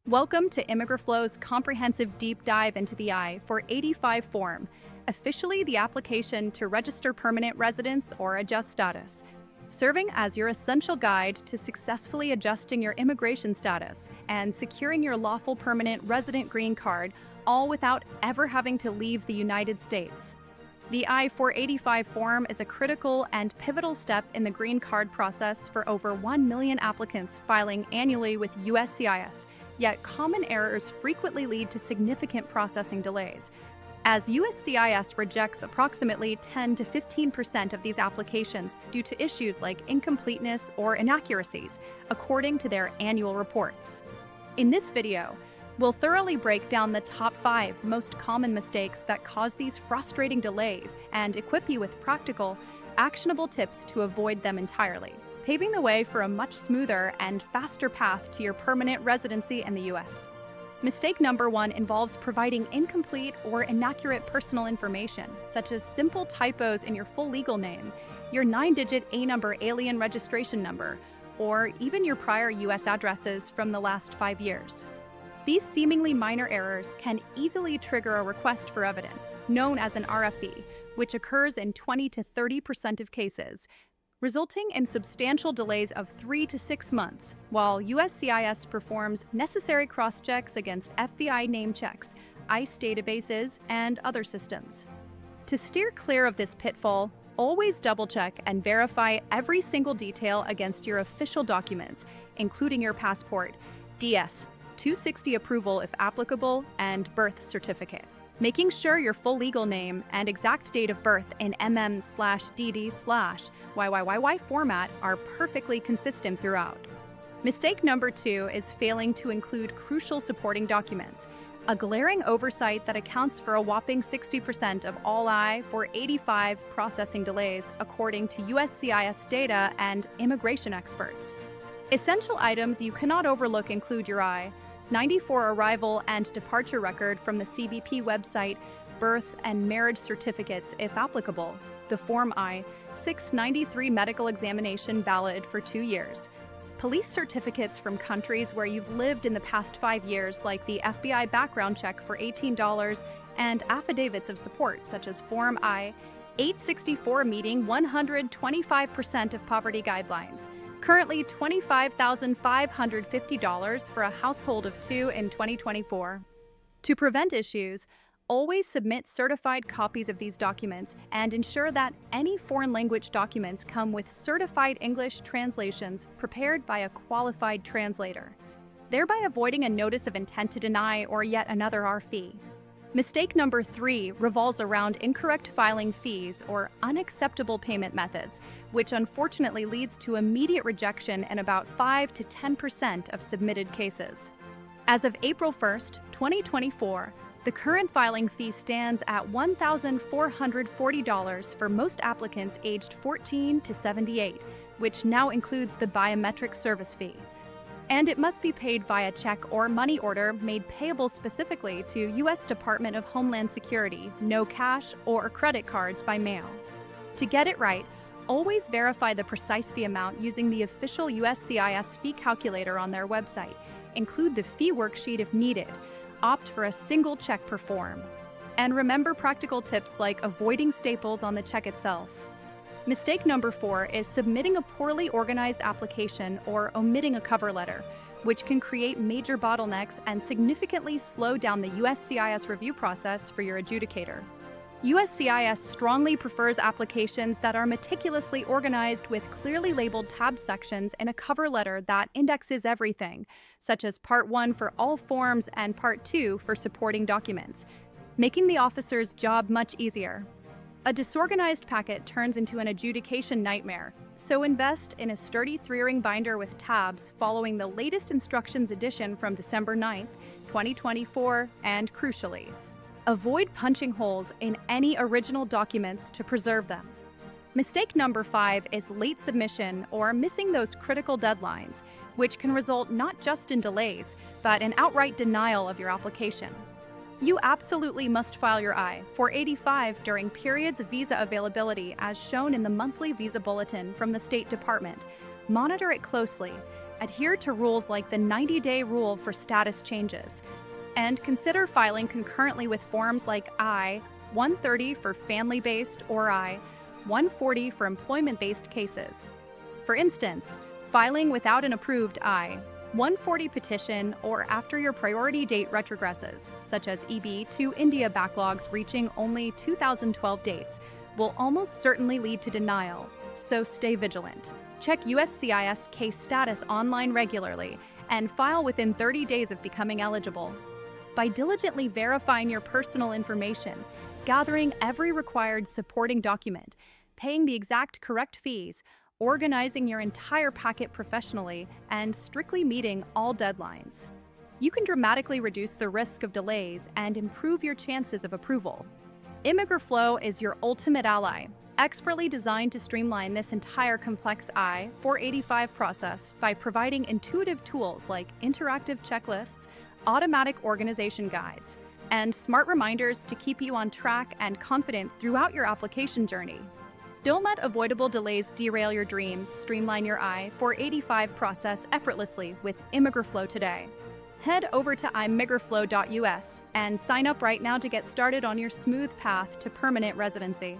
Welcome to ImmigrFlow's comprehensive deep dive into the I-485 form, officially the application to register permanent residence or adjust status, serving as your essential guide to successfully adjusting your immigration status and securing your lawful permanent resident green card, all without ever having to leave the United States. The I-485 form is a critical and pivotal step in the green card process for over 1 million applicants filing annually with USCIS. Yet common errors frequently lead to significant processing delays, as USCIS rejects approximately 10 to 15% of these applications due to issues like incompleteness or inaccuracies, according to their annual reports. In this video, we'll thoroughly break down the top 5 most common mistakes that cause these frustrating delays and equip you with practical, actionable tips to avoid them entirely, paving the way for a much smoother and faster path to your permanent residency in the U.S. Mistake number 1 involves providing incomplete or inaccurate personal information, such as simple typos in your full legal name, your 9-digit A-number alien registration number, or even your prior U.S. addresses from the last 5 years. These seemingly minor errors can easily trigger a request for evidence, known as an RFE, which occurs in 20 to 30% of cases, resulting in substantial delays of 3 to 6 months, while USCIS performs necessary cross-checks against FBI name checks, ICE databases, and other systems. To steer clear of this pitfall, always double-check and verify every single detail against your official documents, including your passport, DS, 260 approval if applicable, and birth certificate, making sure your full legal name and exact date of birth in mm/dd/YYYY format are perfectly consistent throughout. Mistake number 2 is failing to include crucial supporting documents, a glaring oversight that accounts for a whopping 60% of all I-485 processing delays, according to USCIS data and immigration experts. Essential items you cannot overlook include your I-94 arrival and departure record from the CBP website, birth and marriage certificates if applicable, the Form I-693 medical examination valid for 2 years, police certificates from countries where you've lived in the past 5 years like the FBI background check for $18, and affidavits of support such as Form I-864 meeting 125% of poverty guidelines, currently $25,550 for a household of 2 in 2024. To prevent issues, always submit certified copies of these documents and ensure that any foreign language documents come with certified English translations prepared by a qualified translator, thereby avoiding a notice of intent to deny or yet another RFE. Mistake number 3 revolves around incorrect filing fees or unacceptable payment methods, which unfortunately leads to immediate rejection in about 5 to 10% of submitted cases. As of April 1st, 2024, the current filing fee stands at $1,440 for most applicants aged 14 to 78, which now includes the biometric service fee. And it must be paid via check or money order made payable specifically to U.S. Department of Homeland Security, no cash or credit cards by mail. To get it right, always verify the precise fee amount using the official USCIS fee calculator on their website. Include the fee worksheet if needed. Opt for a single check per form. And remember practical tips like avoiding staples on the check itself. Mistake number 4 is submitting a poorly organized application or omitting a cover letter, which can create major bottlenecks and significantly slow down the USCIS review process for your adjudicator. USCIS strongly prefers applications that are meticulously organized with clearly labeled tab sections in a cover letter that indexes everything, such as Part 1 for all forms and Part 2 for supporting documents, making the officer's job much easier. A disorganized packet turns into an adjudication nightmare, so invest in a sturdy 3-ring binder with tabs following the latest instructions edition from December 9th, 2024, and crucially, avoid punching holes in any original documents to preserve them. Mistake number 5 is late submission or missing those critical deadlines, which can result not just in delays, but in outright denial of your application. You absolutely must file your I-485 during periods of visa availability as shown in the monthly visa bulletin from the State Department. Monitor it closely, Adhere to rules like the 90-day rule for status changes. And consider filing concurrently with forms like I-130 for family-based or I-140 for employment-based cases. For instance, filing without an approved I-140 petition or after your priority date retrogresses, such as EB to India backlogs reaching only 2012 dates, will almost certainly lead to denial, so stay vigilant. Check USCIS case status online regularly and file within 30 days of becoming eligible. By diligently verifying your personal information, gathering every required supporting document, paying the exact correct fees, organizing your entire packet professionally, and strictly meeting all deadlines, you can dramatically reduce the risk of delays and improve your chances of approval. ImmigrFlow is your ultimate ally, expertly designed to streamline this entire complex I-485 process by providing intuitive tools like interactive checklists, automatic organization guides, and smart reminders to keep you on track and confident throughout your application journey. Don't let avoidable delays derail your dreams. Streamline your I-485 process effortlessly with ImmigrFlow today. Head over to immigraflow.us and sign up right now to get started on your smooth path to permanent residency.